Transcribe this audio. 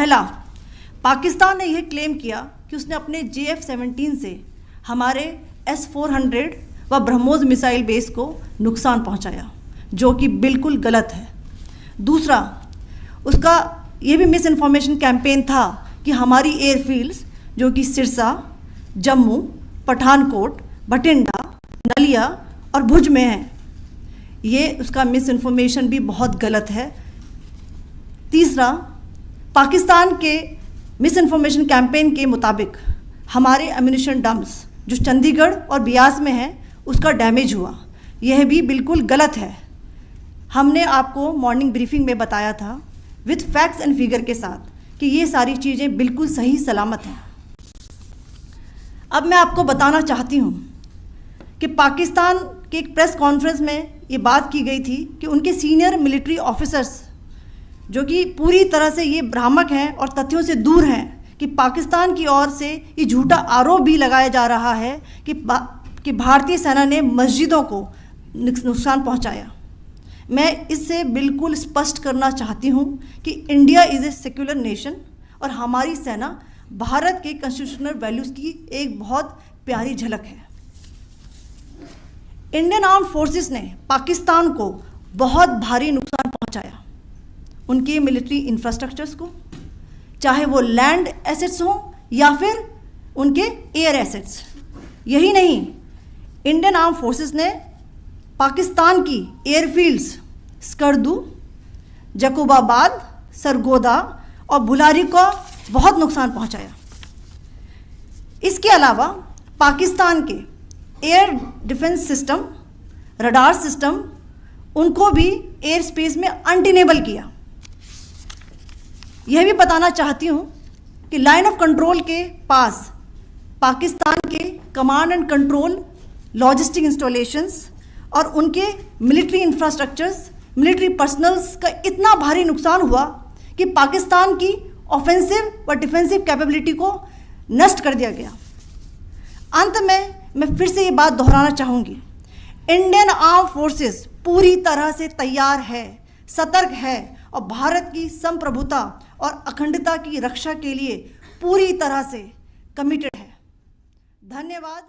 पहला, पाकिस्तान ने यह क्लेम किया कि उसने अपने JF-17 से हमारे S-400 व ब्रह्मोस मिसाइल बेस को नुकसान पहुंचाया, जो कि बिल्कुल गलत है। दूसरा, उसका ये भी मिस इन्फॉर्मेशन कैंपेन था कि हमारी एयरफील्ड्स जो कि सिरसा, जम्मू, पठानकोट, बठिंडा, नलिया और भुज में हैं, ये उसका मिस इन्फॉर्मेशन भी बहुत गलत है। तीसरा, पाकिस्तान के मिस इन्फॉर्मेशन कैंपेन के मुताबिक हमारे एम्यूनिशन डम्प्स जो चंडीगढ़ और बियास में हैं उसका डैमेज हुआ, यह भी बिल्कुल गलत है। हमने आपको मॉर्निंग ब्रीफिंग में बताया था विथ फैक्ट्स एंड फिगर के साथ कि ये सारी चीज़ें बिल्कुल सही सलामत हैं। अब मैं आपको बताना चाहती हूँ कि पाकिस्तान के एक प्रेस कॉन्फ्रेंस में ये बात की गई थी कि उनके सीनियर मिलिट्री ऑफिसर्स जो कि पूरी तरह से ये भ्रामक हैं और तथ्यों से दूर हैं कि पाकिस्तान की ओर से ये झूठा आरोप भी लगाया जा रहा है कि भारतीय सेना ने मस्जिदों को नुकसान पहुंचाया। मैं इससे बिल्कुल स्पष्ट करना चाहती हूं कि India is a secular nation और हमारी सेना भारत के कॉन्स्टिट्यूशनल वैल्यूज़ की एक बहुत प्यारी झलक है। इंडियन आर्म्ड फोर्सेस ने पाकिस्तान को बहुत भारी नुकसान पहुंचाया, उनके मिलिट्री इंफ्रास्ट्रक्चर्स को, चाहे वो लैंड एसेट्स हों या फिर उनके एयर एसेट्स। यही नहीं, इंडियन आर्म्ड फोर्सेस ने पाकिस्तान की एयरफील्ड्स स्कर्दू, जकोबाबाद, सरगोदा और बुलारी को बहुत नुकसान पहुंचाया। इसके अलावा पाकिस्तान के air defence system, radar system, उनको भी एयर स्पेस में अनटेनेबल किया। यह भी बताना चाहती हूँ कि लाइन ऑफ कंट्रोल के पास पाकिस्तान के command and control logistic installations और उनके मिलिट्री इंफ्रास्ट्रक्चर्स, मिलिट्री पर्सनल्स का इतना भारी नुकसान हुआ कि पाकिस्तान की ऑफेंसिव व डिफेंसिव कैपेबिलिटी को नष्ट कर दिया गया। अंत में मैं फिर से ये बात दोहराना चाहूँगी, इंडियन आर्म फोर्सेस पूरी तरह से तैयार है, सतर्क है और भारत की संप्रभुता और अखंडता की रक्षा के लिए पूरी तरह से कमिटेड है। धन्यवाद।